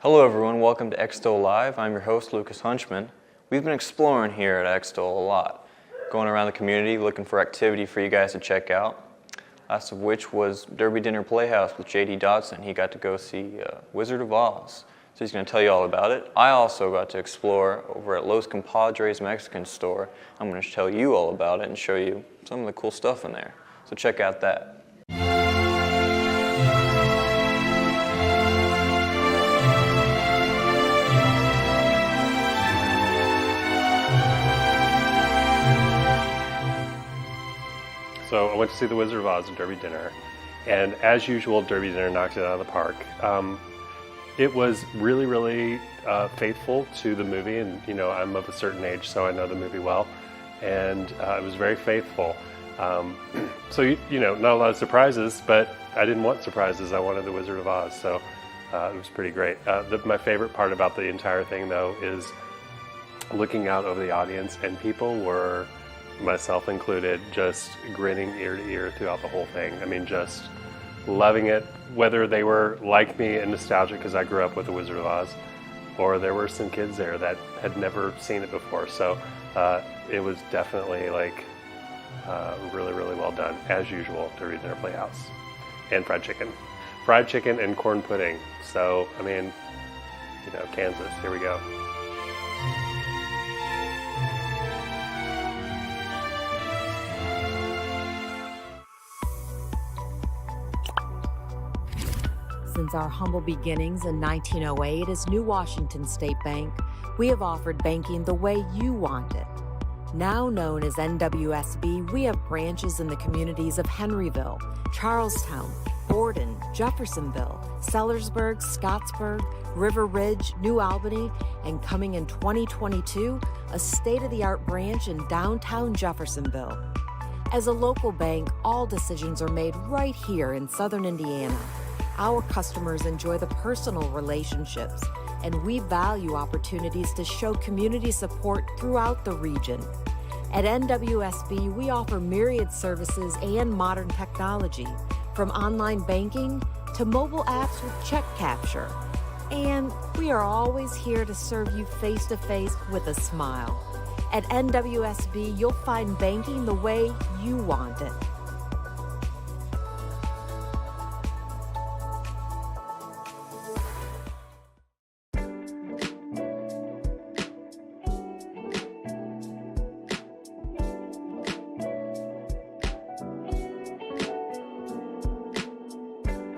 Hello everyone, welcome to Extol Live. I'm your host, Lucas Hunchman. We've been exploring here at Extol a lot, going around the community looking for activity for you guys to check out. Last of which was Derby Dinner Playhouse with J.D. Dodson. He got to go see Wizard of Oz, so he's going to tell you all about it. I also got to explore over at Los Compadres Mexican store. I'm going to tell you all about it and show you some of the cool stuff in there. So check out that. So I went to see the Wizard of Oz at Derby Dinner, and as usual, Derby Dinner knocked it out of the park. It was really faithful to the movie, and I'm of a certain age, so I know the movie well, and it was very faithful. So not a lot of surprises, but I didn't want surprises. I wanted the Wizard of Oz, so it was pretty great. My favorite part about the entire thing, though, is looking out over the audience, and people were, myself included, just grinning ear to ear throughout the whole thing. I mean, just loving it, whether they were like me and nostalgic because I grew up with The Wizard of Oz, or there were some kids there that had never seen it before. So it was definitely like really well done, as usual, Derby Dinner Playhouse. And fried chicken and corn pudding. So, I mean, Kansas, here we go. Since our humble beginnings in 1908 as New Washington State Bank, we have offered banking the way you want it. Now known as NWSB, we have branches in the communities of Henryville, Charlestown, Borden, Jeffersonville, Sellersburg, Scottsburg, River Ridge, New Albany, and coming in 2022, a state-of-the-art branch in downtown Jeffersonville. As a local bank, all decisions are made right here in Southern Indiana. Our customers enjoy the personal relationships, and we value opportunities to show community support throughout the region. At NWSB, we offer myriad services and modern technology, from online banking to mobile apps with check capture. And we are always here to serve you face-to-face with a smile. At NWSB, you'll find banking the way you want it.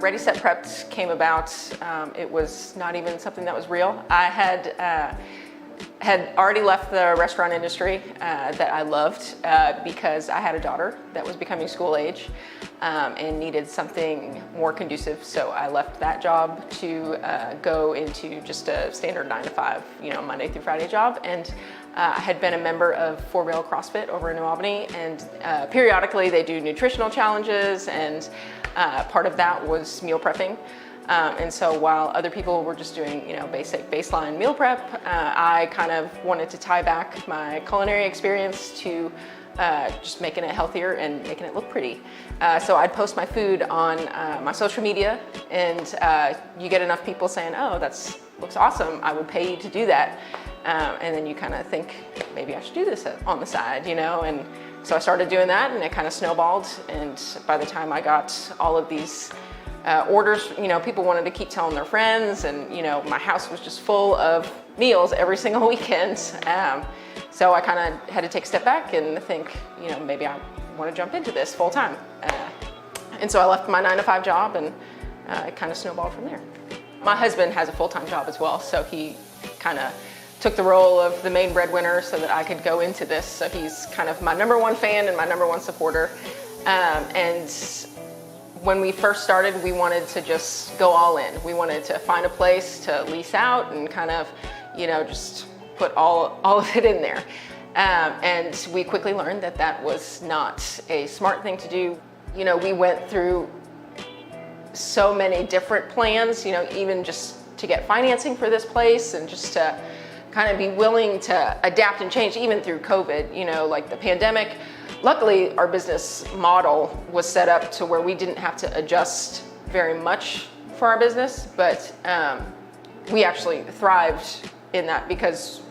Ready Set Prepped came about. It was not even something that was real. I had already left the restaurant industry that I loved because I had a daughter that was becoming school age and needed something more conducive. So I left that job to go into just a standard 9-to-5, Monday through Friday job. And I had been a member of 4-Rail CrossFit over in New Albany, and periodically they do nutritional challenges, and part of that was meal prepping. And so while other people were just doing, basic baseline meal prep, I kind of wanted to tie back my culinary experience to just making it healthier and making it look pretty. So I'd post my food on my social media, and you get enough people saying, "Oh, that looks awesome, I would pay you to do that." And then you kind of think, maybe I should do this on the side, and so I started doing that, and it kind of snowballed. And by the time I got all of these orders, people wanted to keep telling their friends, and my house was just full of meals every single weekend. So I kind of had to take a step back and think, maybe I want to jump into this full time. And so I left my 9-to-5 job, and it kind of snowballed from there. My husband has a full-time job as well, so he kind of took the role of the main breadwinner so that I could go into this. So he's kind of my number one fan and my number one supporter. And when we first started, we wanted to just go all in. We wanted to find a place to lease out and kind of, just put all of it in there. And we quickly learned that that was not a smart thing to do. We went through so many different plans, even just to get financing for this place, and just to kind of be willing to adapt and change even through COVID, like the pandemic. Luckily, our business model was set up to where we didn't have to adjust very much for our business, but we actually thrived in that because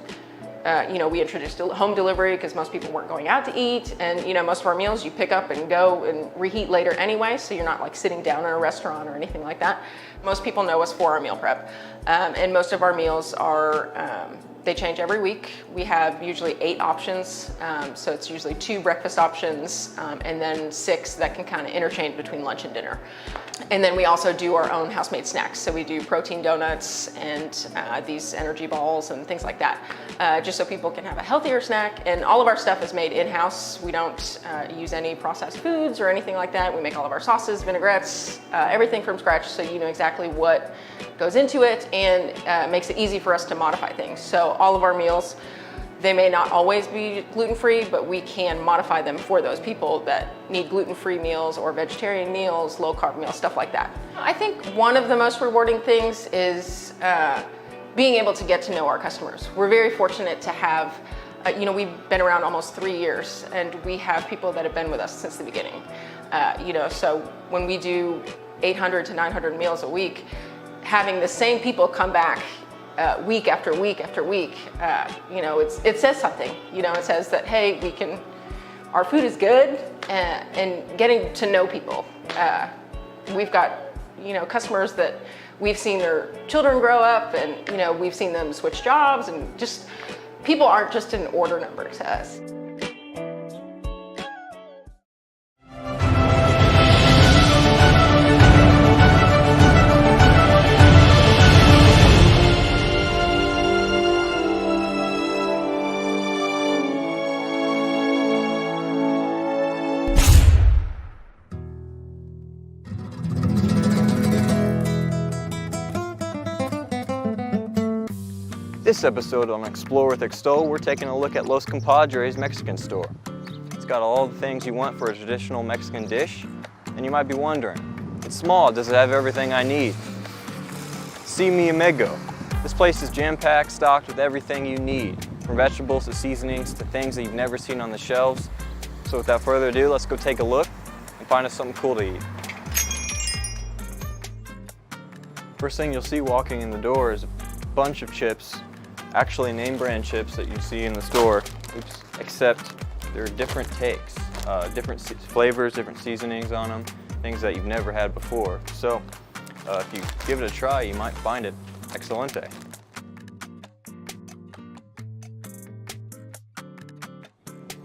we introduced home delivery because most people weren't going out to eat, and most of our meals you pick up and go and reheat later anyway, so you're not like sitting down in a restaurant or anything like that. Most people know us for our meal prep, and most of our meals are they change every week. We have usually 8 options, so it's usually 2 breakfast options and then 6 that can kind of interchange between lunch and dinner. And then we also do our own house-made snacks. So we do protein donuts and these energy balls and things like that, just so people can have a healthier snack. And all of our stuff is made in-house. We don't use any processed foods or anything like that. We make all of our sauces, vinaigrettes, everything from scratch, so you know exactly what goes into it, and makes it easy for us to modify things. So all of our meals, they may not always be gluten-free, but we can modify them for those people that need gluten-free meals or vegetarian meals, low-carb meals, stuff like that. I think one of the most rewarding things is being able to get to know our customers. We're very fortunate to have, we've been around almost 3 years, and we have people that have been with us since the beginning. So when we do 800 to 900 meals a week, having the same people come back week after week after week, it says something. It says that, hey, our food is good, and getting to know people. We've got, customers that we've seen their children grow up, and, we've seen them switch jobs, and just, people aren't just an order number to us. This episode on Explore with Extol, we're taking a look at Los Compadres Mexican store. It's got all the things you want for a traditional Mexican dish, and you might be wondering, it's small, does it have everything I need? See mi amigo. This place is jam-packed, stocked with everything you need, from vegetables to seasonings to things that you've never seen on the shelves. So without further ado, let's go take a look and find us something cool to eat. First thing you'll see walking in the door is a bunch of chips, actually name brand chips that you see in the store, except they're different takes, different flavors, different seasonings on them, things that you've never had before. So if you give it a try, you might find it excelente.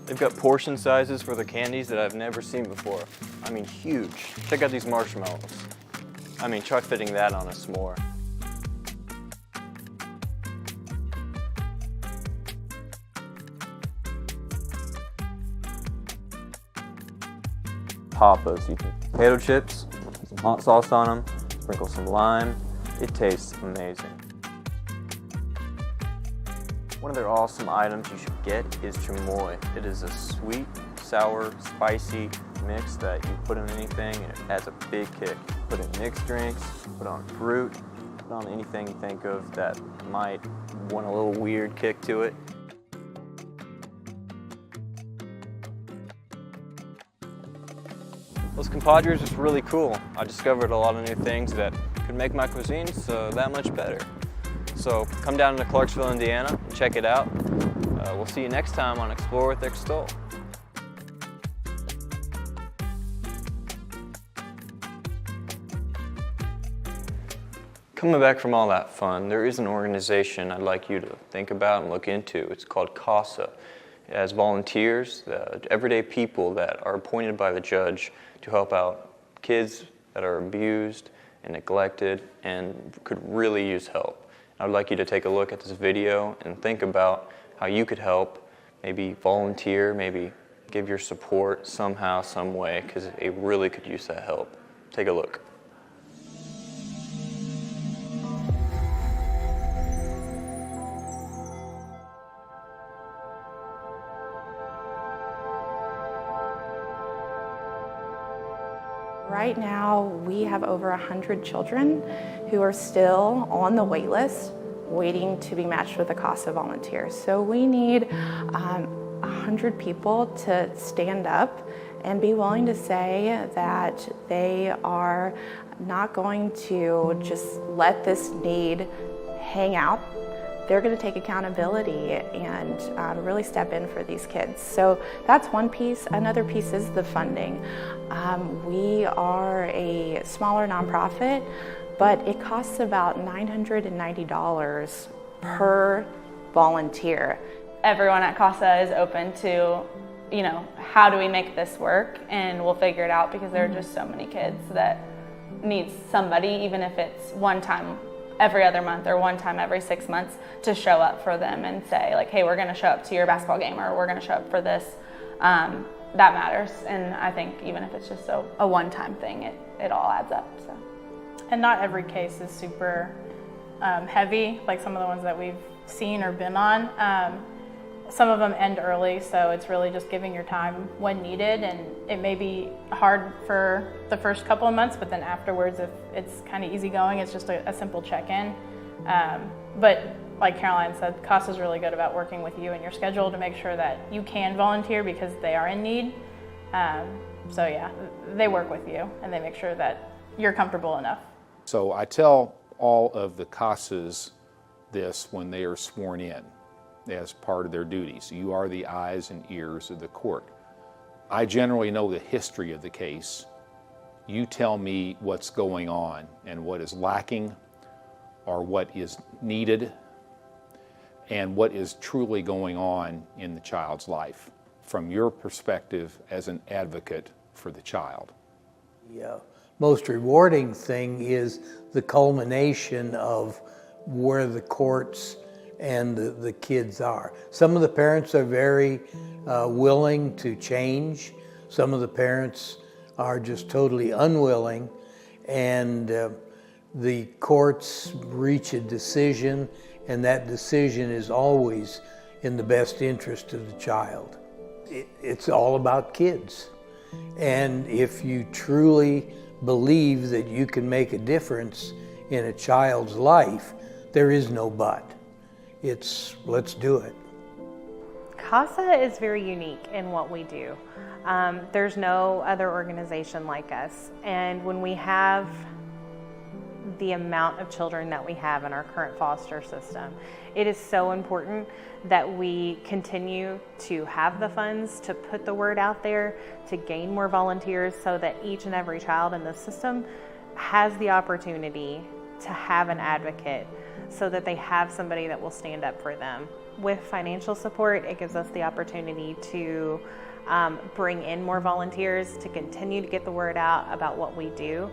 They've got portion sizes for the candies that I've never seen before. I mean, huge. Check out these marshmallows. I mean, try fitting that on a s'more. Papas, you can potato chips, some hot sauce on them, sprinkle some lime. It tastes amazing. One of their awesome items you should get is chamoy. It is a sweet, sour, spicy mix that you put in anything and it has a big kick. Put in mixed drinks, put on fruit, put on anything you think of that might want a little weird kick to it. Los Compadres is really cool. I discovered a lot of new things that could make my cuisines that much better. So come down to Clarksville, Indiana, and check it out. We'll see you next time on Explore with Extol. Coming back from all that fun, there is an organization I'd like you to think about and look into. It's called CASA. It has volunteers, everyday people that are appointed by the judge to help out kids that are abused and neglected and could really use help. I'd like you to take a look at this video and think about how you could help, maybe volunteer, maybe give your support somehow, some way, because it really could use that help. Take a look. Right now, we have over 100 children who are still on the wait list, waiting to be matched with a CASA volunteer. So we need 100 people to stand up and be willing to say that they are not going to just let this need hang out. They're going to take accountability and really step in for these kids. So that's one piece. Another piece is the funding. We are a smaller nonprofit, but it costs about $990 per volunteer. Everyone at CASA is open to, you know, how do we make this work, and we'll figure it out, because there are just so many kids that need somebody, even if it's one time every other month or one time every 6 months, to show up for them and say, like, hey, we're going to show up to your basketball game, or we're going to show up for this. That matters. And I think even if it's just a one-time thing, it all adds up. So. And not every case is super heavy, like some of the ones that we've seen or been on. Some of them end early, so it's really just giving your time when needed, and it may be hard for the first couple of months, but then afterwards, if it's kind of easygoing, it's just a simple check-in. But like Caroline said, CASA is really good about working with you and your schedule to make sure that you can volunteer because they are in need. So yeah, they work with you and they make sure that you're comfortable enough. So I tell all of the CASAs this when they are sworn in as part of their duties. You are the eyes and ears of the court. I generally know the history of the case. You tell me what's going on and what is lacking, or what is needed, and what is truly going on in the child's life from your perspective as an advocate for the child. The most rewarding thing is the culmination of where the courts and the kids are. Some of the parents are very willing to change. Some of the parents are just totally unwilling, and the courts reach a decision, and that decision is always in the best interest of the child. It's all about kids. And if you truly believe that you can make a difference in a child's life, there is no but. It's let's do it. CASA is very unique in what we do. There's no other organization like us. And when we have the amount of children that we have in our current foster system, it is so important that we continue to have the funds to put the word out there, to gain more volunteers, so that each and every child in the system has the opportunity to have an advocate, so that they have somebody that will stand up for them. With financial support, it gives us the opportunity to bring in more volunteers, to continue to get the word out about what we do.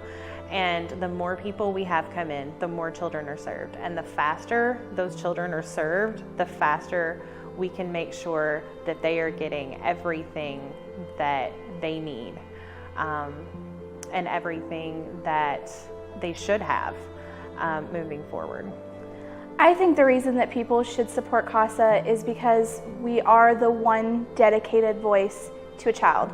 And the more people we have come in, the more children are served. And the faster those children are served, the faster we can make sure that they are getting everything that they need, and everything that they should have moving forward. I think the reason that people should support CASA is because we are the one dedicated voice to a child.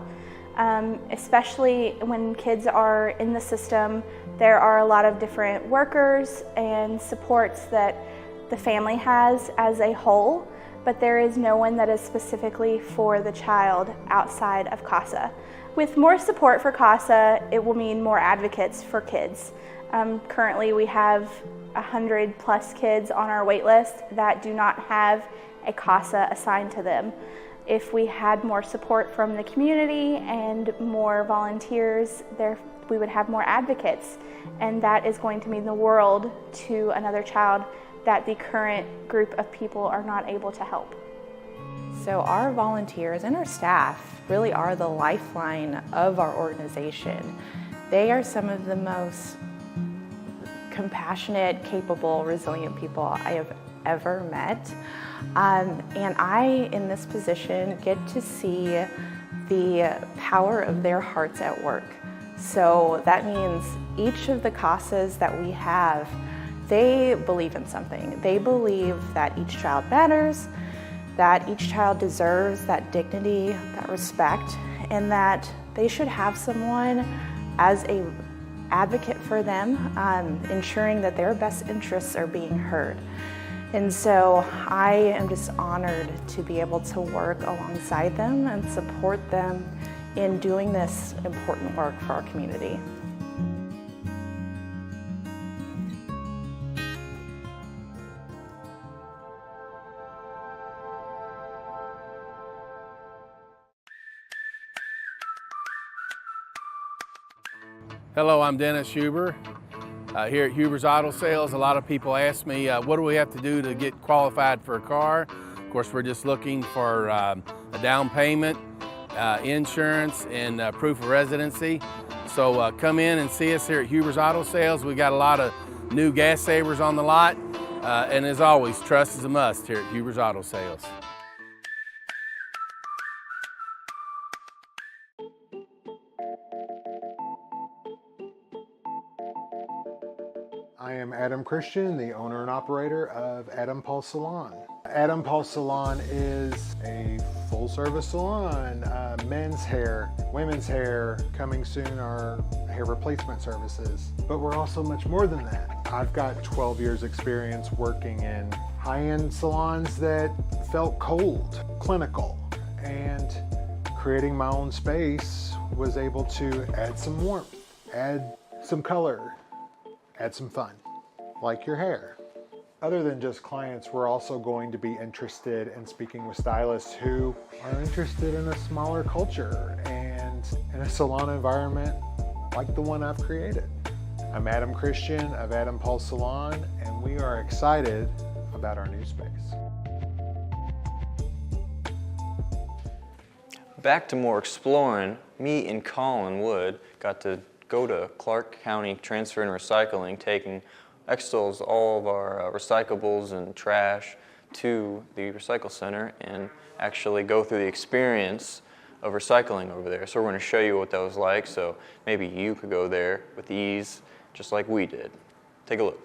Especially when kids are in the system, there are a lot of different workers and supports that the family has as a whole, but there is no one that is specifically for the child outside of CASA. With more support for CASA, it will mean more advocates for kids. Currently we have 100+ kids on our wait list that do not have a CASA assigned to them. If we had more support from the community and more volunteers, we would have more advocates, and that is going to mean the world to another child that the current group of people are not able to help. So our volunteers and our staff really are the lifeline of our organization. They are some of the most compassionate, capable, resilient people I have ever met. And I, in this position, get to see the power of their hearts at work. So that means each of the CASAs that we have, they believe in something. They believe that each child matters, that each child deserves that dignity, that respect, and that they should have someone as an advocate for them, ensuring that their best interests are being heard. And so I am just honored to be able to work alongside them and support them in doing this important work for our community. Hello, I'm Dennis Huber here at Huber's Auto Sales. A lot of people ask me, what do we have to do to get qualified for a car? Of course, we're just looking for a down payment, insurance, and proof of residency. So come in and see us here at Huber's Auto Sales. We got a lot of new gas savers on the lot. And as always, trust is a must here at Huber's Auto Sales. I am Adam Christian, the owner and operator of Adam Paul Salon. Adam Paul Salon is a full-service salon, men's hair, women's hair, coming soon are hair replacement services. But we're also much more than that. I've got 12 years experience working in high-end salons that felt cold, clinical, and creating my own space was able to add some warmth, add some color, add some fun, like your hair. Other than just clients, we're also going to be interested in speaking with stylists who are interested in a smaller culture and in a salon environment like the one I've created. I'm Adam Christian of Adam Paul Salon, and we are excited about our new space. Back to more exploring, me and Colin Wood got to go to Clark County Transfer and Recycling, taking Extol's all of our recyclables and trash to the recycle center and actually go through the experience of recycling over there. So we're going to show you what that was like, so maybe you could go there with ease just like we did. Take a look.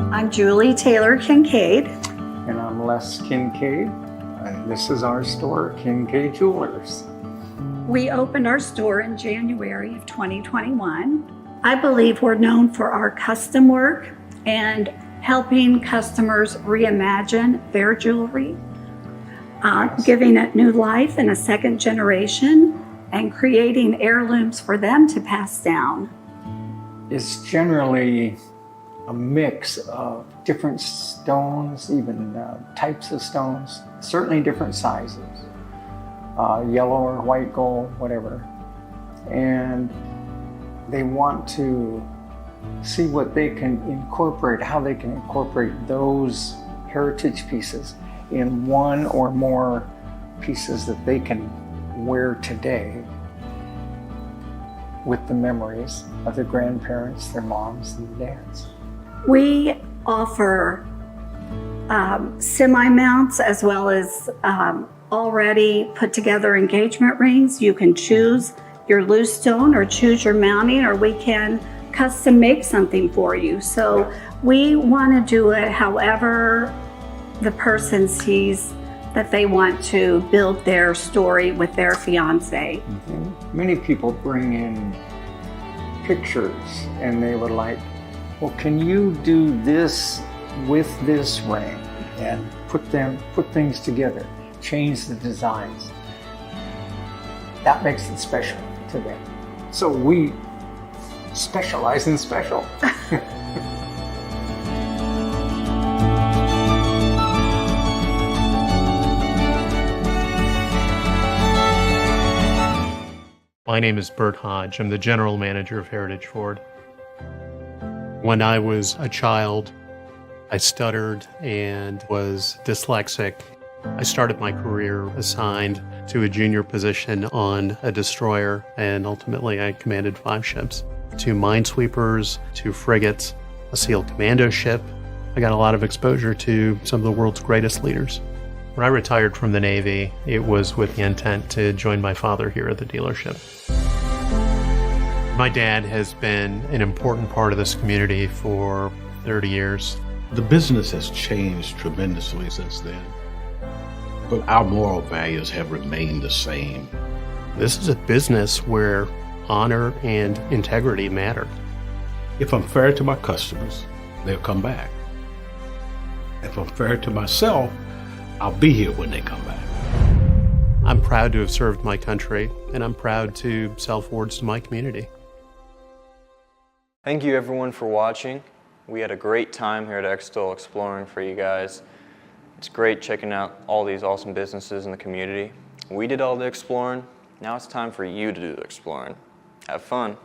I'm Julie Taylor Kincaid. And I'm Les Kincaid. And this is our store, Kincaid Jewelers. We opened our store in January of 2021. I believe we're known for our custom work and helping customers reimagine their jewelry, giving it new life in a second generation, and creating heirlooms for them to pass down. It's generally a mix of different stones, even types of stones, certainly different sizes, yellow or white gold, whatever. And they want to see what they can incorporate, how they can incorporate those heritage pieces in one or more pieces that they can wear today with the memories of their grandparents, their moms, and dads. We offer semi-mounts as well as already put together engagement rings. You can choose your loose stone or choose your mounting, or we can custom make something for you. So we want to do it however the person sees that they want to build their story with their fiance. Mm-hmm. Many people bring in pictures and they would like, well, can you do this with this ring and put things together, change the designs. That makes it special to them. So we specialize in special. My name is Bert Hodge. I'm the general manager of Heritage Ford. When I was a child, I stuttered and was dyslexic. I started my career assigned to a junior position on a destroyer, and ultimately I commanded 5 ships, 2 minesweepers, 2 frigates, a SEAL commando ship. I got a lot of exposure to some of the world's greatest leaders. When I retired from the Navy, it was with the intent to join my father here at the dealership. My dad has been an important part of this community for 30 years. The business has changed tremendously since then, but our moral values have remained the same. This is a business where honor and integrity matter. If I'm fair to my customers, they'll come back. If I'm fair to myself, I'll be here when they come back. I'm proud to have served my country, and I'm proud to sell Fords to my community. Thank you everyone for watching. We had a great time here at Extol exploring for you guys. It's great checking out all these awesome businesses in the community. We did all the exploring. Now it's time for you to do the exploring. Have fun.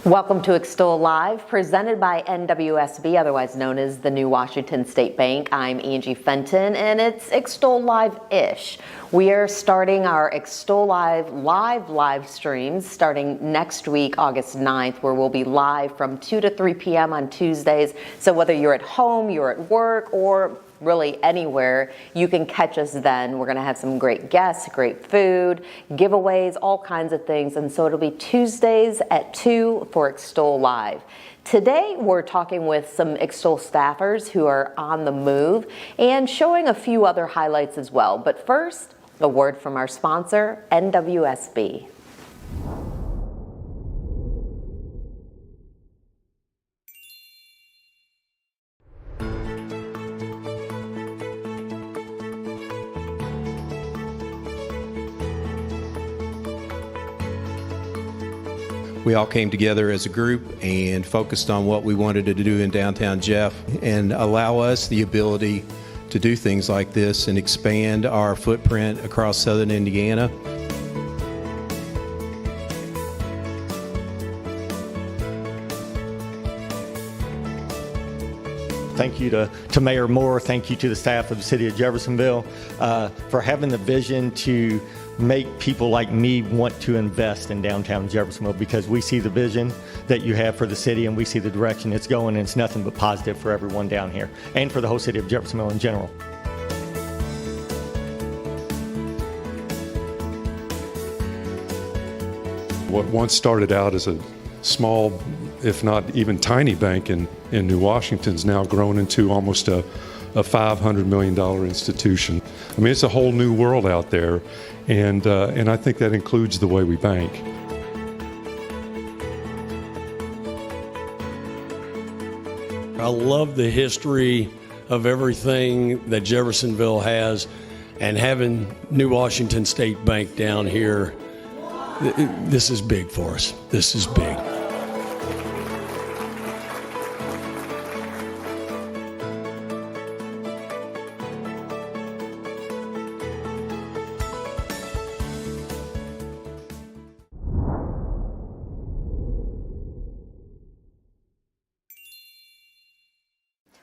Welcome to Extol Live, presented by NWSB, otherwise known as the New Washington State Bank. I'm Angie Fenton, and it's Extol Live-ish. We are starting our Extol live streams starting next week, August 9th, where we'll be live from 2 to 3 p.m. on Tuesdays. So whether you're at home, you're at work, or really anywhere, you can catch us then. We're going to have some great guests, great food, giveaways, all kinds of things. And so it'll be Tuesdays at 2 for Extol Live. Today, we're talking with some Extol staffers who are on the move and showing a few other highlights as well. But first, a word from our sponsor, NWSB. We all came together as a group and focused on what we wanted to do in downtown Jeff and allow us the ability to do things like this and expand our footprint across southern Indiana. Thank you to Mayor Moore. Thank you to the staff of the City of Jeffersonville for having the vision to make people like me want to invest in downtown Jeffersonville, because we see the vision that you have for the city and we see the direction it's going, and it's nothing but positive for everyone down here and for the whole City of Jeffersonville in general. What once started out as a small, if not even tiny bank in New Washington is now grown into almost a $500 million institution. I mean, it's a whole new world out there, and I think that includes the way we bank. I love the history of everything that Jeffersonville has, and having New Washington State Bank down here, this is big for us. This is big.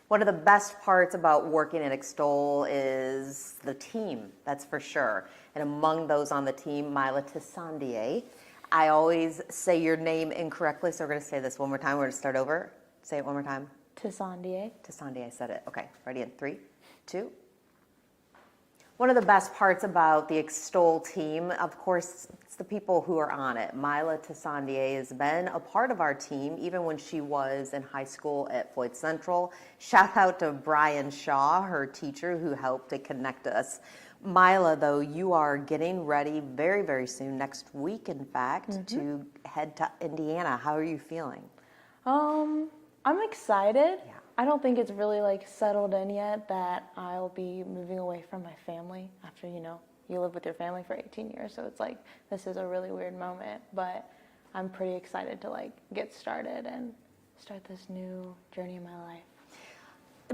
One of the best parts about working at Extol is the team, that's for sure. And among those on the team, Mila Tissandier. I always say your name incorrectly, so we're going to say this one more time. We're going to start over. Say it one more time. Tissandier. Tissandier, I said it. Okay, ready in 3, 2. One of the best parts about the Extol team, of course, it's the people who are on it. Mila Tissandier has been a part of our team even when she was in high school at Floyd Central. Shout out to Brian Shaw, her teacher, who helped to connect us. Mila, though, you are getting ready very, very soon, next week, in fact, to head to Indiana. How are you feeling? I'm excited. Yeah. I don't think it's really settled in yet that I'll be moving away from my family after, you live with your family for 18 years. So it's this is a really weird moment, but I'm pretty excited to get started and start this new journey in my life.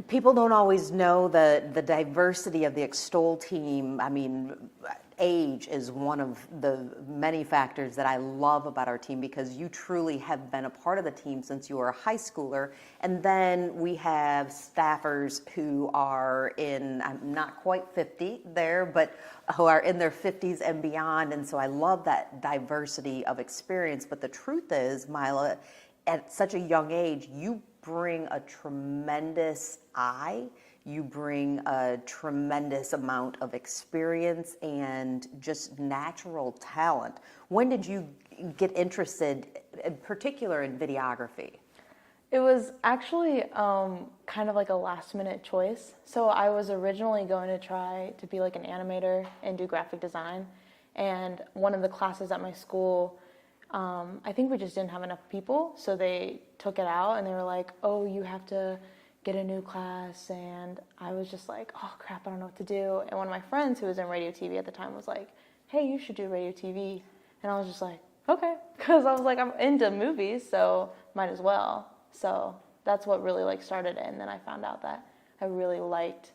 People don't always know the diversity of the Extol team. I mean, age is one of the many factors that I love about our team, because you truly have been a part of the team since you were a high schooler. And then we have staffers who are in, I'm not quite 50 there, but who are in their 50s and beyond. And so I love that diversity of experience. But the truth is, Mila, at such a young age, you bring a tremendous eye, you bring a tremendous amount of experience and just natural talent. When did you get interested, in particular, in videography? It was actually kind of a last-minute choice. So I was originally going to try to be an animator and do graphic design. And one of the classes at my school, I think we just didn't have enough people, so they took it out and they were like, oh, you have to get a new class. And I was just like, oh crap, I don't know what to do. And one of my friends who was in radio TV at the time was like, hey, you should do radio TV. And I was just like, okay, because I was like, I'm into movies, so might as well. So that's what really started it. And then I found out that I really liked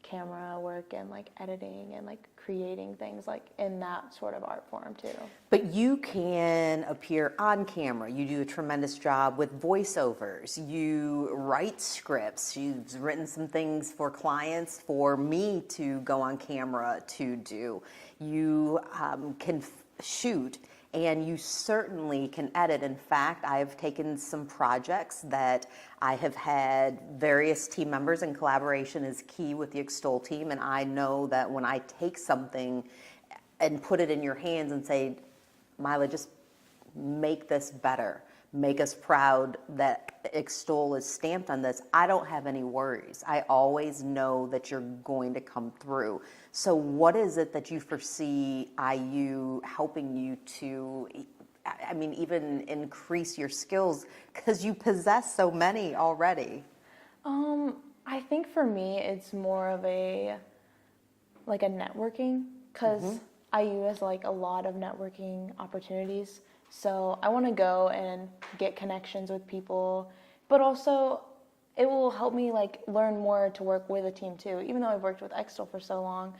camera work and editing and creating things in that sort of art form too. But you can appear on camera. You do a tremendous job with voiceovers. You write scripts. You've written some things for clients for me to go on camera to do. You can shoot. And you certainly can edit. In fact, I've taken some projects that I have had various team members, and collaboration is key with the Extol team. And I know that when I take something and put it in your hands and say, Mila, just make this better, make us proud that Extol is stamped on this, I don't have any worries. I always know that you're going to come through. So what is it that you foresee IU helping you to, even increase your skills, because you possess so many already? I think for me, it's more of a networking, because IU has a lot of networking opportunities. So I want to go and get connections with people, but also it will help me like learn more to work with a team too. Even though I've worked with Extol for so long,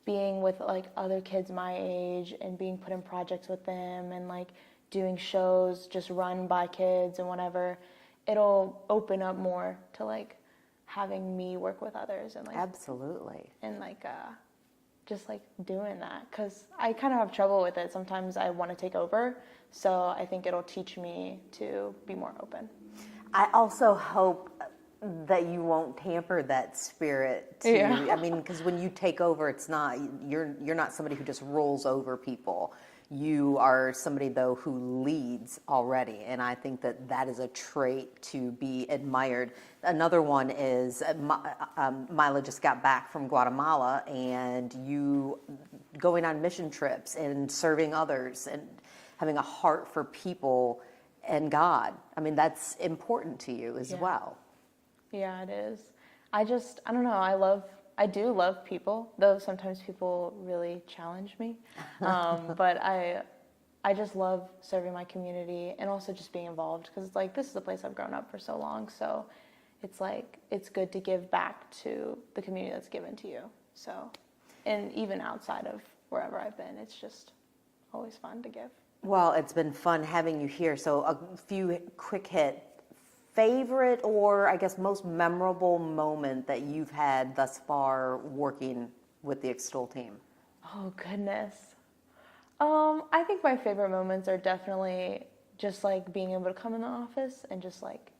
being with like other kids my age and being put in projects with them and like doing shows just run by kids and whatever, it'll open up more to like having me work with others and like absolutely and like just like doing that, because I kind of have trouble with it. Sometimes I want to take over, so I think it'll teach me to be more open. I also hope that you won't tamper that spirit too. Yeah. I mean, because when you take over, it's not, you're not somebody who just rolls over people. You are somebody though who leads already, and I think that that is a trait to be admired. Another one is Mila just got back from Guatemala, and you going on mission trips and serving others and having a heart for people and God. I mean, that's important to you as well. Yeah, it is. I don't know, I do love people, though sometimes people really challenge me. But I just love serving my community and also just being involved, because like this is a place I've grown up for so long. So it's like, it's good to give back to the community that's given to you. So, and even outside of wherever I've been, it's just always fun to give. Well, it's been fun having you here. So a few quick hit favorite, or I guess most memorable moment that you've had thus far working with the Extol team? Oh goodness. I think my favorite moments are definitely just like being able to come in the office and just like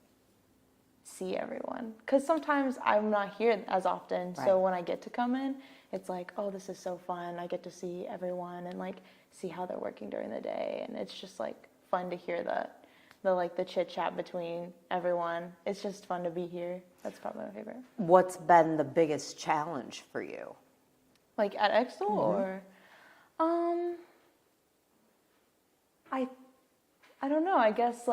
see everyone. Because sometimes I'm not here as often, so when I get to come in, it's like, oh, this is so fun. I get to see everyone and like see how they're working during the day, and it's just like fun to hear the chit chat between everyone. It's just fun to be here. That's probably my favorite. What's been the biggest challenge for you? Like at Extol or I don't know. I guess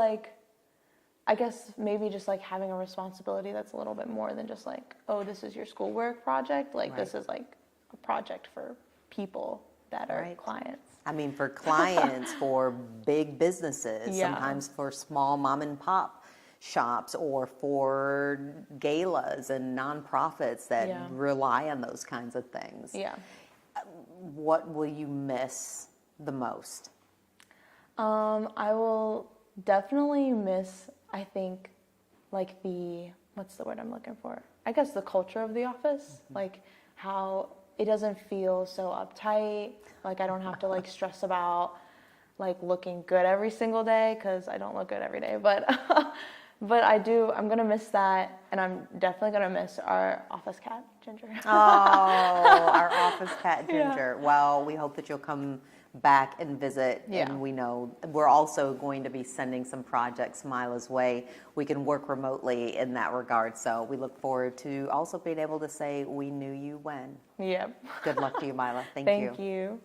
maybe just like having a responsibility that's a little bit more than just like, oh, this is your schoolwork project. Like this is like a project for people that are clients. I mean, for clients, for big businesses, sometimes for small mom and pop shops, or for galas and nonprofits that rely on those kinds of things. Yeah. What will you miss the most? I will definitely miss, I think, like what's the word I'm looking for? I guess the culture of the office, like how it doesn't feel so uptight. Like I don't have to like stress about like looking good every single day, because I don't look good every day. But I do. I'm gonna miss that, and I'm definitely gonna miss our office cat, Ginger. Oh, our office cat, Ginger. Well, we hope that you'll come back and visit, and we know we're also going to be sending some projects Mila's way. We can work remotely in that regard, so we look forward to also being able to say we knew you when. Yep. Good luck to you, Mila. Thank you. Thank you.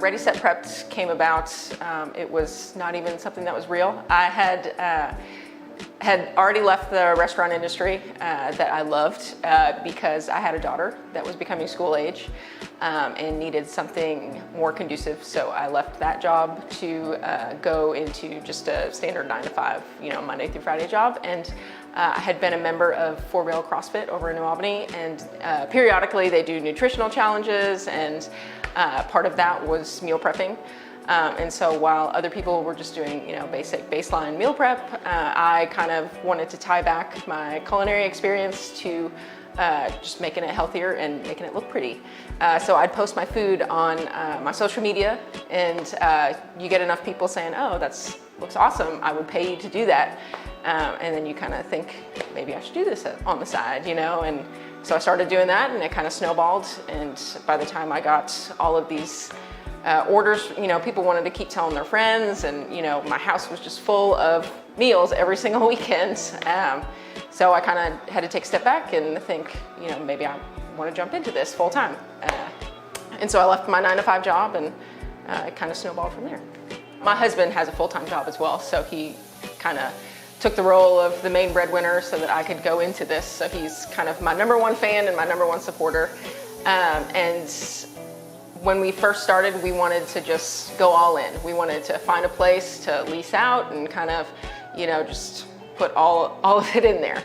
Ready, Set, Prepped came about. It was not even something that was real. I had already left the restaurant industry that I loved because I had a daughter that was becoming school age and needed something more conducive. So I left that job to go into just a standard 9-to-5, Monday through Friday job. And I had been a member of 4 Rail CrossFit over in New Albany, and periodically they do nutritional challenges, and part of that was meal prepping. And so while other people were just doing, basic baseline meal prep, I kind of wanted to tie back my culinary experience to just making it healthier and making it look pretty. So I'd post my food on my social media, and you get enough people saying, oh, that looks awesome, I would pay you to do that. And then you kind of think, maybe I should do this on the side, and so I started doing that, and it kind of snowballed. And by the time I got all of these orders, people wanted to keep telling their friends, and my house was just full of meals every single weekend. So I kind of had to take a step back and think, maybe I want to jump into this full time. And so I left my 9-to-5 job, and it kind of snowballed from there. My husband has a full-time job as well, so he kind of took the role of the main breadwinner so that I could go into this. So he's kind of my #1 fan and my #1 supporter. And when we first started, we wanted to just go all in. We wanted to find a place to lease out and kind of, just put all of it in there.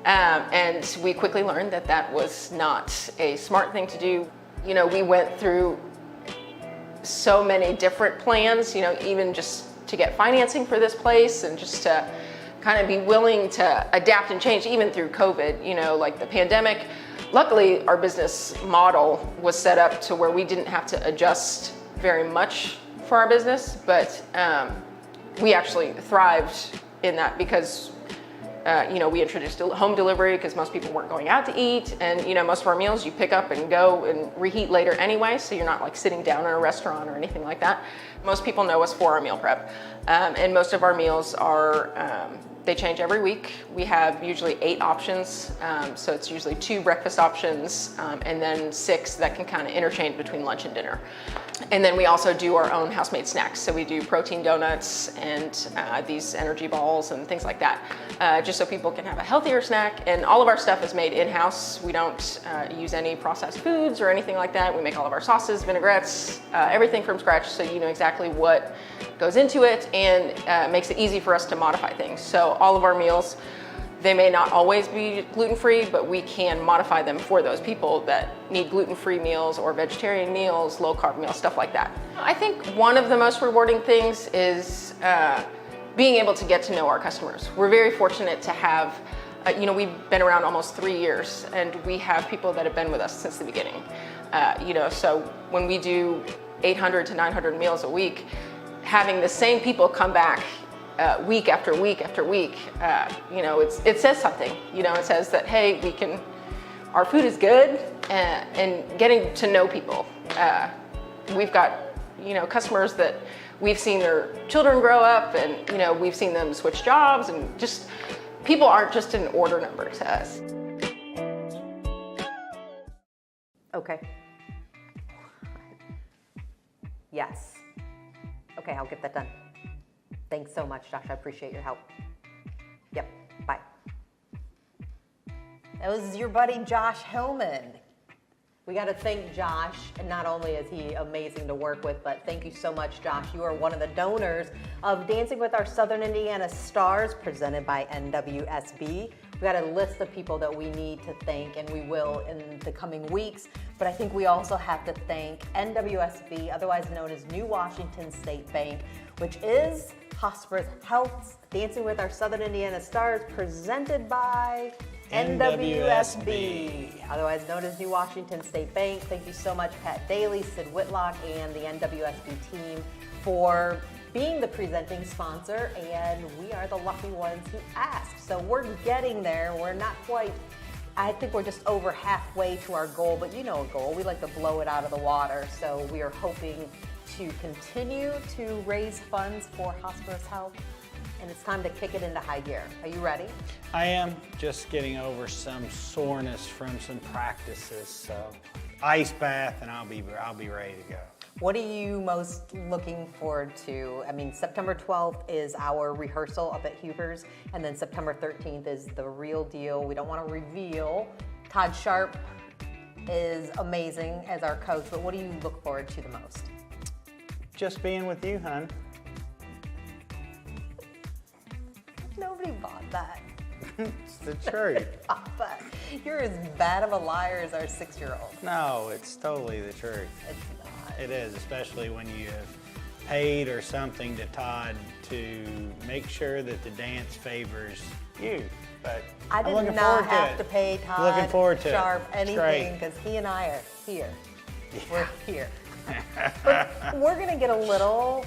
And we quickly learned that that was not a smart thing to do. We went through so many different plans, even just to get financing for this place and just to kind of be willing to adapt and change even through COVID, like the pandemic. Luckily, our business model was set up to where we didn't have to adjust very much for our business, but we actually thrived in that because we introduced home delivery because most people weren't going out to eat, and most of our meals you pick up and go and reheat later anyway, so you're not like sitting down in a restaurant or anything like that. Most people know us for our meal prep, and most of our meals are they change every week. We have usually 8 options, so it's usually 2 breakfast options and then 6 that can kind of interchange between lunch and dinner. And then we also do our own house-made snacks. So we do protein donuts and these energy balls and things like that, just so people can have a healthier snack. And all of our stuff is made in-house. We don't use any processed foods or anything like that. We make all of our sauces, vinaigrettes, everything from scratch, so you know exactly what goes into it, and makes it easy for us to modify things. So all of our meals, they may not always be gluten-free, but we can modify them for those people that need gluten-free meals or vegetarian meals, low-carb meals, stuff like that. I think one of the most rewarding things is being able to get to know our customers. We're very fortunate to have, we've been around almost 3 years, and we have people that have been with us since the beginning. So when we do 800 to 900 meals a week, having the same people come back week after week after week, it says something. It says that, hey, our food is good, and getting to know people. We've got, customers that we've seen their children grow up, and, we've seen them switch jobs, and just, people aren't just an order number to us. Okay. Yes. Okay, I'll get that done. Thanks so much, Josh. I appreciate your help. Yep, bye. That was your buddy, Josh Hillman. We got to thank Josh, and not only is he amazing to work with, but thank you so much, Josh. You are one of the donors of Dancing with Our Southern Indiana Stars, presented by NWSB. We got a list of people that we need to thank, and we will in the coming weeks. But I think we also have to thank NWSB, otherwise known as New Washington State Bank, which is Hospice Health's Dancing with Our Southern Indiana Stars, presented by NWSB, otherwise known as New Washington State Bank. Thank you so much, Pat Daly, Sid Whitlock, and the NWSB team for being the presenting sponsor, and we are the lucky ones who asked. So we're getting there. We're not quite, I think we're just over halfway to our goal, but a goal. We like to blow it out of the water. So we are hoping to continue to raise funds for Hospice Health, and it's time to kick it into high gear. Are you ready? I am just getting over some soreness from some practices, so ice bath and I'll be ready to go. What are you most looking forward to? I mean, September 12th is our rehearsal up at Huber's, and then September 13th is the real deal. We don't want to reveal. Todd Sharp is amazing as our coach, but what do you look forward to the most? Just being with you, hon. Nobody bought that. It's the truth. But you're as bad of a liar as our 6-year-old. No, it's totally the truth. It's not. It is, especially when you have paid or something to Todd to make sure that the dance favors you. But I I'm did looking not forward to have it. to pay Todd Looking forward to Sharp it. It's anything, great. because he and I are here. Yeah. We're here. But we're gonna get a little.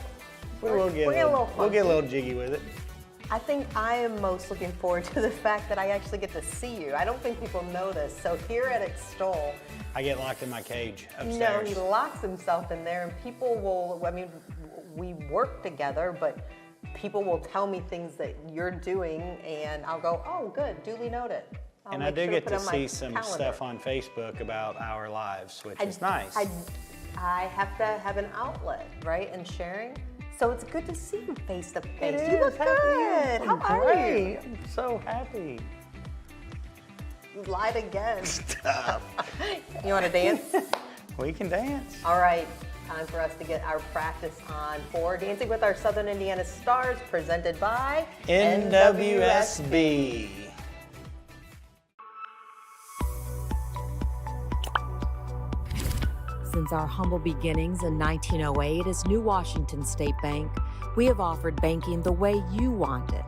We'll get a little jiggy with it. I think I am most looking forward to the fact that I actually get to see you. I don't think people know this. So here at Extol, I get locked in my cage upstairs. no, he locks himself in there, and people will, we work together, but people will tell me things that you're doing, and I'll go, oh, good, duly noted. And I do get to see some stuff on Facebook about our lives, which is nice. I have to have an outlet, right, and sharing. So it's good to see you face to face. It You is. look Happy good. is. How are Great. you? I'm so happy. You lied again. Stop. You want to dance? We can dance. All right, time for us to get our practice on for Dancing with Our Southern Indiana Stars, presented by NWSB. Since our humble beginnings in 1908 as New Washington State Bank, we have offered banking the way you want it.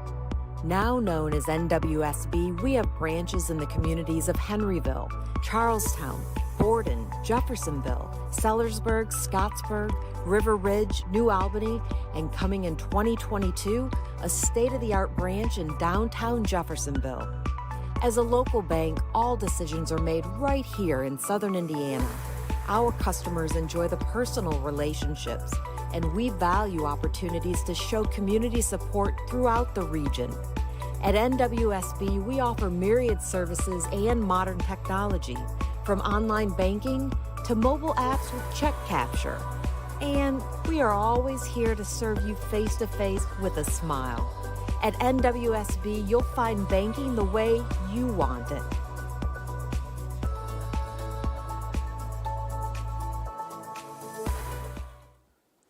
Now known as NWSB, we have branches in the communities of Henryville, Charlestown, Borden, Jeffersonville, Sellersburg, Scottsburg, River Ridge, New Albany, and coming in 2022, a state-of-the-art branch in downtown Jeffersonville. As a local bank, all decisions are made right here in Southern Indiana. Our customers enjoy the personal relationships, and we value opportunities to show community support throughout the region. At NWSB, we offer myriad services and modern technology, from online banking to mobile apps with check capture. And we are always here to serve you face-to-face with a smile. At NWSB, you'll find banking the way you want it.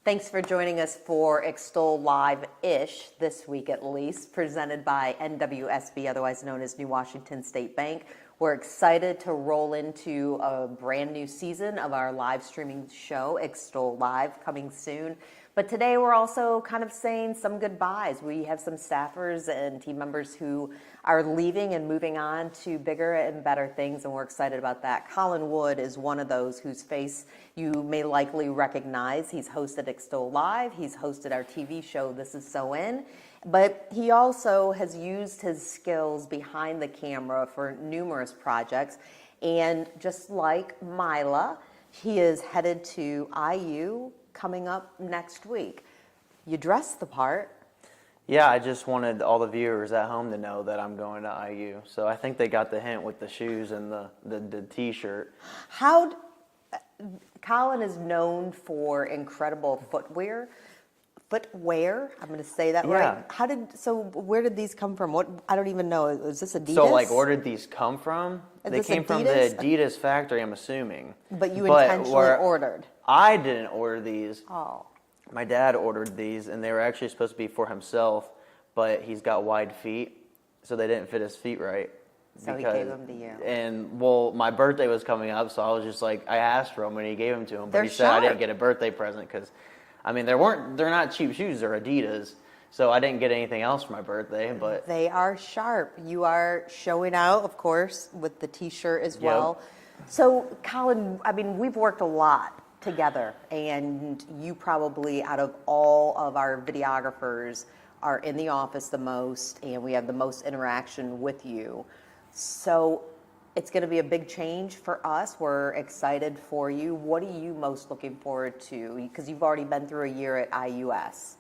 Thanks for joining us for Extol Live-ish, this week at least, presented by NWSB, otherwise known as New Washington State Bank. We're excited to roll into a brand new season of our live streaming show, Extol Live, coming soon. But today we're also kind of saying some goodbyes. We have some staffers and team members who are leaving and moving on to bigger and better things, and we're excited about that. Colin Wood is one of those whose face you may likely recognize. He's hosted Extol Live. He's hosted our TV show, This Is So In. But he also has used his skills behind the camera for numerous projects. And just like Mila, he is headed to IU coming up next week. You dress the part. Yeah, I just wanted all the viewers at home to know that I'm going to IU. So I think they got the hint with the shoes and the t-shirt. Colin is known for incredible footwear. I'm going to say that right. Where did these come from? I don't even know. Is this Adidas? So where did these come from? They came from the Adidas factory, I'm assuming. But you intentionally ordered. I didn't order these. Oh. My dad ordered these, and they were actually supposed to be for himself, but he's got wide feet, so they didn't fit his feet right. So he gave them to you. And, my birthday was coming up, so I was just like, I asked for them, and he gave them to him. But he said I didn't get a birthday present because, they're not cheap shoes. They're Adidas. So I didn't get anything else for my birthday, but... They are sharp. You are showing out, of course, with the t-shirt as well. So, Colin, we've worked a lot together, and you probably, out of all of our videographers, are in the office the most, and we have the most interaction with you. So it's going to be a big change for us. We're excited for you. What are you most looking forward to? Because you've already been through a year at IUS.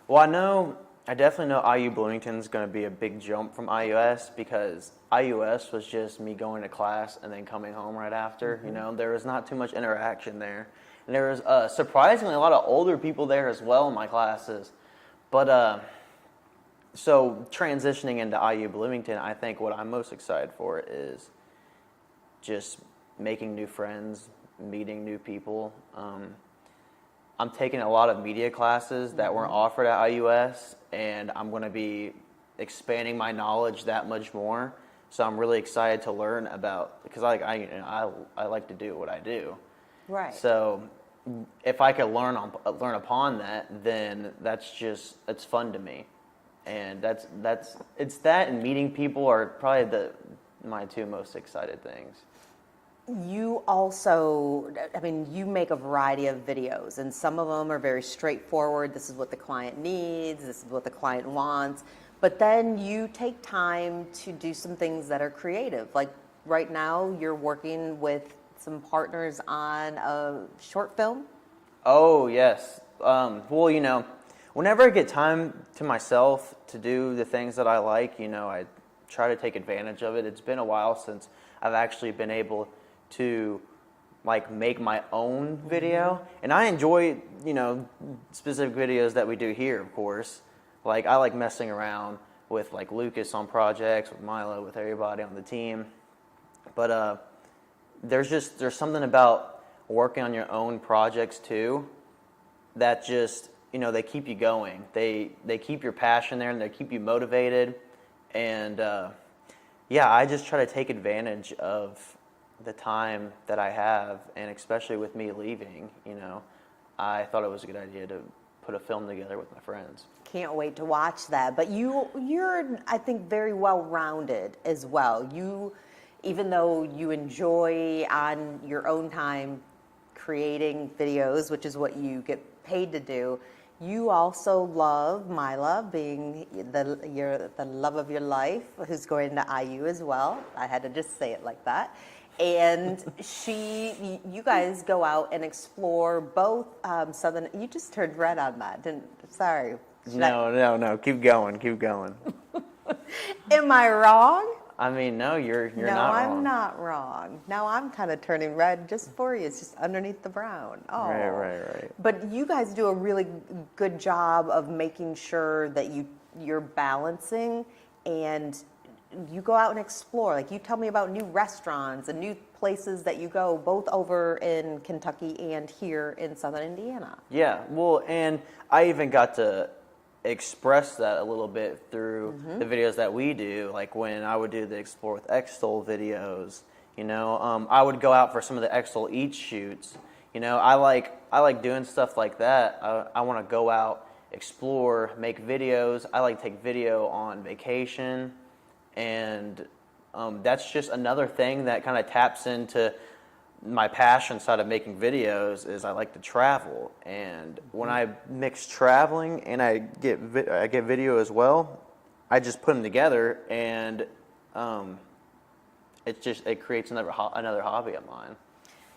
Well, I definitely know IU Bloomington's going to be a big jump from IUS, because IUS was just me going to class and then coming home right after. Mm-hmm. There was not too much interaction there. And there was surprisingly a lot of older people there as well in my classes. But so transitioning into IU Bloomington, I think what I'm most excited for is just making new friends, meeting new people. I'm taking a lot of media classes that weren't offered at IUS, and I'm going to be expanding my knowledge that much more. So I'm really excited to learn about, because I like to do what I do. Right. So if I could learn upon that, then it's fun to me, and it's that and meeting people are probably my two most excited things. You also, you make a variety of videos, and some of them are very straightforward. This is what the client needs. This is what the client wants. But then you take time to do some things that are creative. Like right now, you're working with some partners on a short film. Oh, yes. Whenever I get time to myself to do the things that I like, I try to take advantage of it. It's been a while since I've actually been able to like make my own video, and I enjoy, you know, specific videos that we do here, of course. Like I like messing around with like Lucas on projects, with Milo, with everybody on the team. But there's something about working on your own projects too that just, you know, they keep you going. They keep your passion there and they keep you motivated. And yeah, I just try to take advantage of the time that I have, and especially with me leaving, you know, I thought it was a good idea to put a film together with my friends. Can't wait to watch that. But you're, I think, very well-rounded as well. You, even though you enjoy on your own time creating videos, which is what you get paid to do, you also love Mila, being the love of your life, who's going to IU as well. I had to just say it like that. And you guys go out and explore both southern. You just turned red on that, sorry. No, keep going. Am I wrong? I mean, no, you're no, not wrong. No, I'm not wrong. Now I'm kind of turning red just for you. It's just underneath the brown. Oh. Right. But you guys do a really good job of making sure that you're balancing, and you go out and explore. Like, you tell me about new restaurants and new places that you go, both over in Kentucky and here in Southern Indiana. Yeah, well, and I even got to express that a little bit through the videos that we do. Like when I would do the Explore with Extol videos, you know, I would go out for some of the Extol Eats shoots. You know, I like doing stuff like that. I want to go out, explore, make videos. I like to take video on vacation, and that's just another thing that kind of taps into my passion side of making videos. Is I like to travel, and when I mix traveling and I get video as well, I just put them together, and it creates another hobby of mine.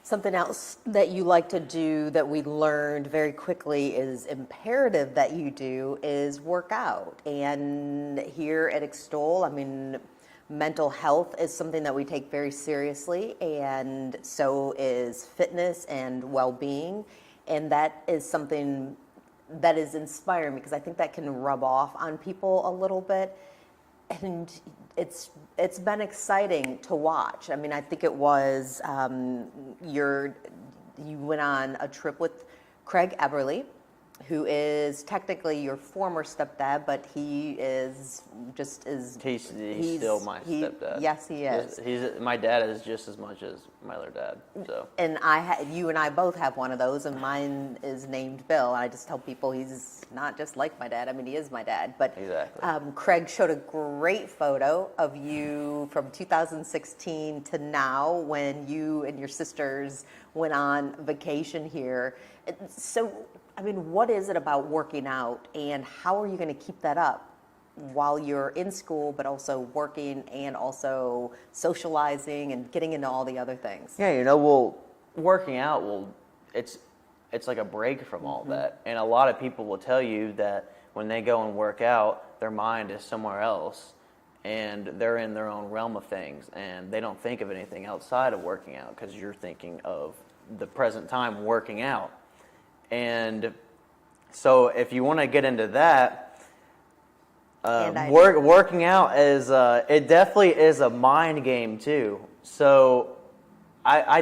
Something else that you like to do that we learned very quickly is imperative that you do is work out. And here at Extol, I mean, mental health is something that we take very seriously, and so is fitness and well-being. And that is something that is inspiring, because I think that can rub off on people a little bit. And it's been exciting to watch. I mean, I think it was you went on a trip with Craig Eberly, who is technically your former stepdad, but he is just as... He's still my stepdad. Yes, he is. My dad is just as much as my other dad. So. And you and I both have one of those, and mine is named Bill. I just tell people he's not just like my dad. I mean, he is my dad. But exactly. Craig showed a great photo of you from 2016 to now, when you and your sisters went on vacation here. So, I mean, what is it about working out, and how are you going to keep that up while you're in school, but also working and also socializing and getting into all the other things? Yeah, you know, well, working out, it's like a break from all that. And a lot of people will tell you that when they go and work out, their mind is somewhere else, and they're in their own realm of things, and they don't think of anything outside of working out, because you're thinking of the present time working out. And so if you want to get into that, working out is it definitely is a mind game too. So I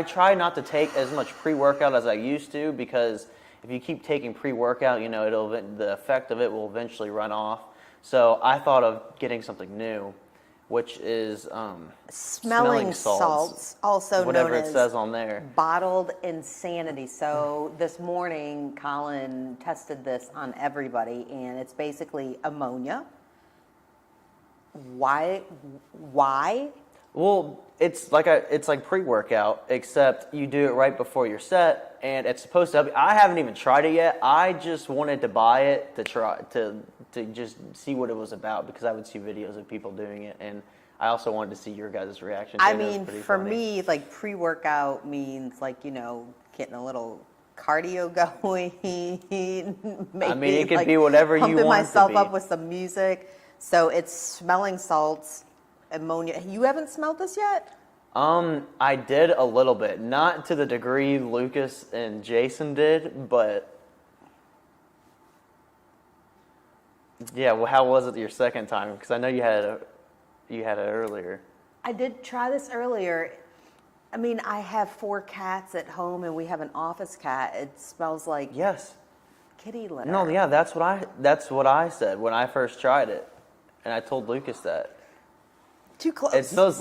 try not to take as much pre-workout as I used to, because if you keep taking pre-workout, you know, the effect of it will eventually run off. So I thought of getting something new, which is smelling salts, also whatever known it as says on there. Bottled insanity. So this morning, Colin tested this on everybody, and it's basically ammonia. Why? Well, it's like pre-workout, except you do it right before your set, and it's supposed to help you. I haven't even tried it yet. I just wanted to buy it to try to just see what it was about, because I would see videos of people doing it, and I also wanted to see your guys' reaction to it. I mean, for me, like, pre-workout means, like, you know, getting a little cardio going. Maybe, I mean, it could be whatever you want it to be. Pumping myself up with some music. So it's smelling salts, ammonia. You haven't smelled this yet? I did a little bit, not to the degree Lucas and Jason did, but yeah. Well, how was it your second time? Because I know you had it earlier. I did try this earlier. I mean, I have 4 cats at home, and we have an office cat. It smells like kitty litter. No, yeah, that's what I said when I first tried it, and I told Lucas that. Too close. It smells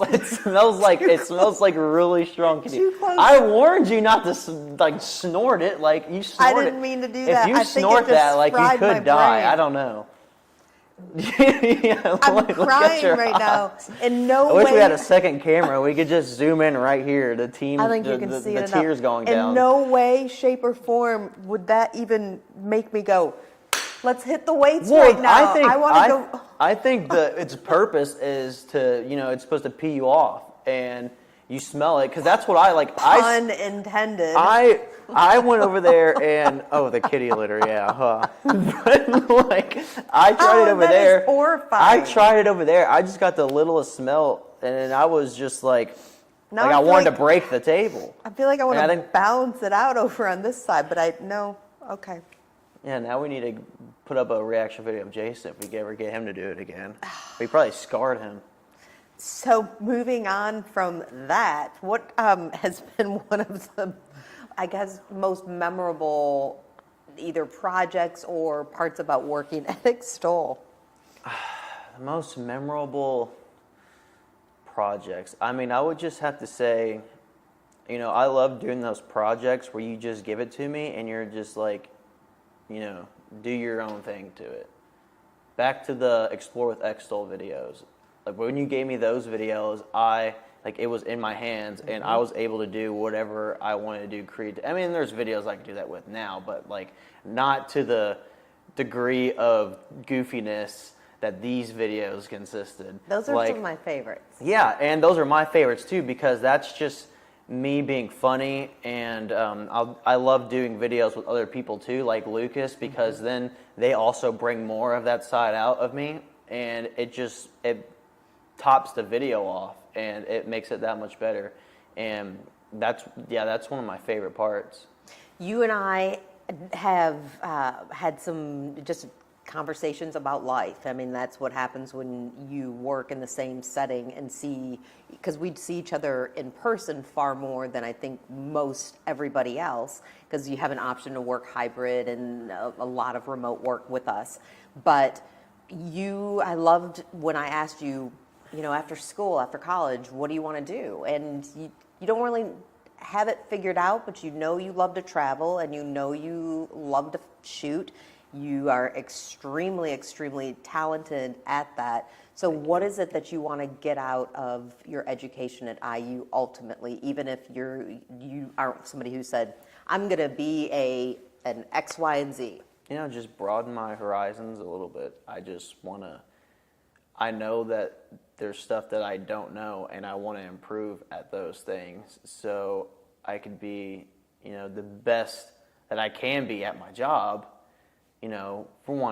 like really strong kitty. Too close. I warned you not to snort it. Like you snort it. I didn't mean to do that. If you I think snort it just that, like you fried my could die. brain. I don't know. I'm crying right now. In no I way. wish we had a second camera. We could just zoom in right here. The team, I think you can see the it tears going down. In no way, shape, or form would that even make me go, let's hit the weights right now. I think its purpose is to, it's supposed to pee you off, and you smell it because that's what I like. Unintended. I went over there and the kitty litter, yeah. But I tried it over there. Is horrifying. I tried it over there. I just got the littlest smell, and I was just I wanted to break the table. I feel like I want to balance it out over on this side, but okay. Yeah, now we need to put up a reaction video of Jason if we ever get him to do it again. We probably scarred him. So moving on from that, what has been one of the, I guess, most memorable either projects or parts about working at Extol? The most memorable projects. I mean, I would just have to say, I love doing those projects where you just give it to me and you're just do your own thing to it. Back to the Explore with Extol videos. Like when you gave me those videos, it was in my hands and I was able to do whatever I wanted to do creative. I mean, there's videos I can do that with now, but not to the degree of goofiness that these videos consisted. Those are some of my favorites. Yeah, and those are my favorites too because that's just me being funny, and I love doing videos with other people too, like Lucas, because then they also bring more of that side out of me, and it tops the video off, and it makes it that much better, and that's one of my favorite parts. You and I have had some just conversations about life. I mean, that's what happens when you work in the same setting and because we'd see each other in person far more than I think most everybody else, because you have an option to work hybrid and a lot of remote work with us. But I loved when I asked you, after school, after college, what do you want to do? And you don't really have it figured out, but you love to travel and you love to shoot. You are extremely, extremely talented at that. So what is it that you want to get out of your education at IU ultimately, even if you aren't somebody who said, I'm going to be an X, Y, and Z? Just broaden my horizons a little bit. I know that there's stuff that I don't know, and I want to improve at those things so I could be, the best that I can be at my job.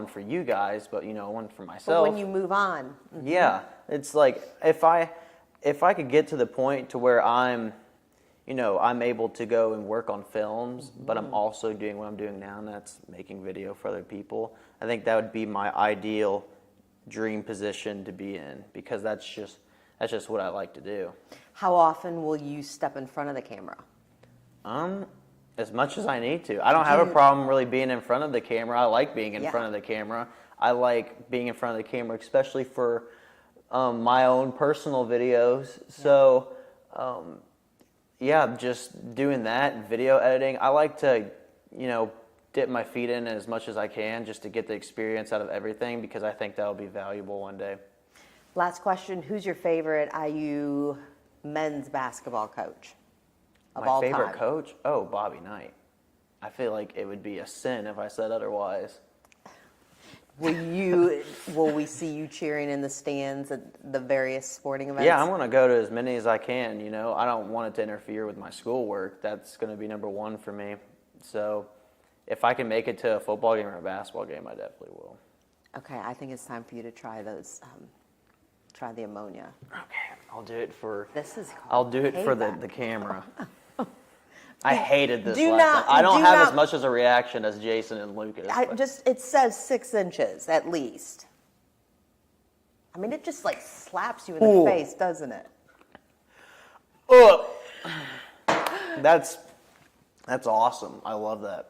For you guys, but one for myself. But when you move on. Mm-hmm. Yeah, it's like if I could get to the point to where I'm able to go and work on films, but I'm also doing what I'm doing now, and that's making video for other people. I think that would be my ideal dream position to be in, because that's just what I like to do. How often will you step in front of the camera? As much as I need to. I don't have a problem really being in front of the camera. I like being in front of the camera. I like being in front of the camera, especially for my own personal videos. So, just doing that, video editing. I like to, dip my feet in as much as I can just to get the experience out of everything, because I think that will be valuable one day. Last question. Who's your favorite IU men's basketball coach? My favorite coach? Oh, Bobby Knight. I feel like it would be a sin if I said otherwise. Will we see you cheering in the stands at the various sporting events? Yeah, I'm going to go to as many as I can. I don't want it to interfere with my schoolwork. That's going to be number one for me. So if I can make it to a football game or a basketball game, I definitely will. Okay, I think it's time for you to try those try the ammonia. Okay, I'll do it for. This is. I'll do it for the camera. I hated this Do last not- time. I don't do have not- as much as a reaction as Jason and Lucas. but- It says 6 inches at least. I mean, it just like slaps you in the Ooh. face, doesn't it? Ugh. That's awesome. I love that.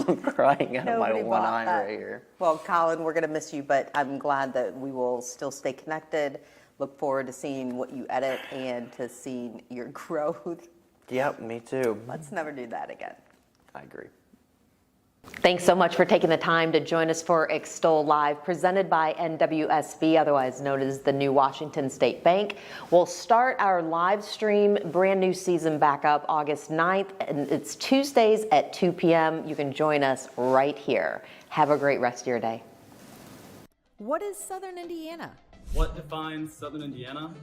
I'm crying out of my Nobody one bought eye that. right here. Well, Colin, we're going to miss you, but I'm glad that we will still stay connected. Look forward to seeing what you edit and to seeing your growth. Yep, me too. Let's never do that again. I agree. Thanks so much for taking the time to join us for Extol Live, presented by NWSB, otherwise known as the New Washington State Bank. We'll start our live stream brand new season back up August 9th, and it's Tuesdays at 2 p.m. You can join us right here. Have a great rest of your day. What is Southern Indiana? What defines Southern Indiana?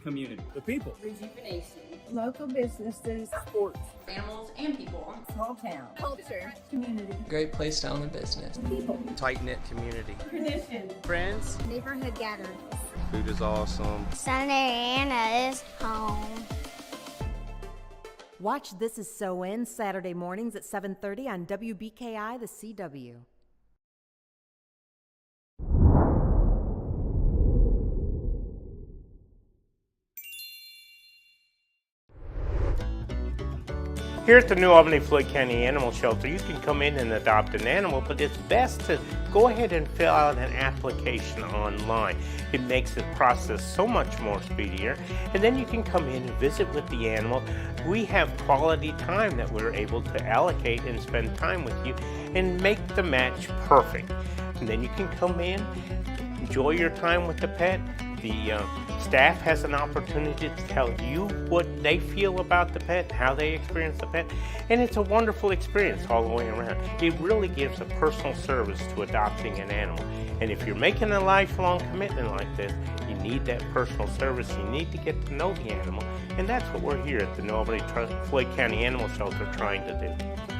Community. The people. Rejuvenation. Local businesses. Sports. Animals and people. Small town. Culture. Community. Great place to own a business. People. Tight-knit community. Tradition. Friends. Neighborhood gatherings. Food is awesome. Southern Indiana is home. Watch This Is So In Saturday mornings at 7:30 on WBKI, the CW. Here at the New Albany Floyd County Animal Shelter, you can come in and adopt an animal, but it's best to go ahead and fill out an application online. It makes the process so much more speedier, and then you can come in and visit with the animal. We have quality time that we're able to allocate and spend time with you and make the match perfect. And then you can come in, enjoy your time with the pet. The staff has an opportunity to tell you what they feel about the pet, how they experience the pet, and it's a wonderful experience all the way around. It really gives a personal service to adopting an animal. And if you're making a lifelong commitment like this, you need that personal service. You need to get to know the animal, and that's what we're here at the New Albany Floyd County Animal Shelter trying to do.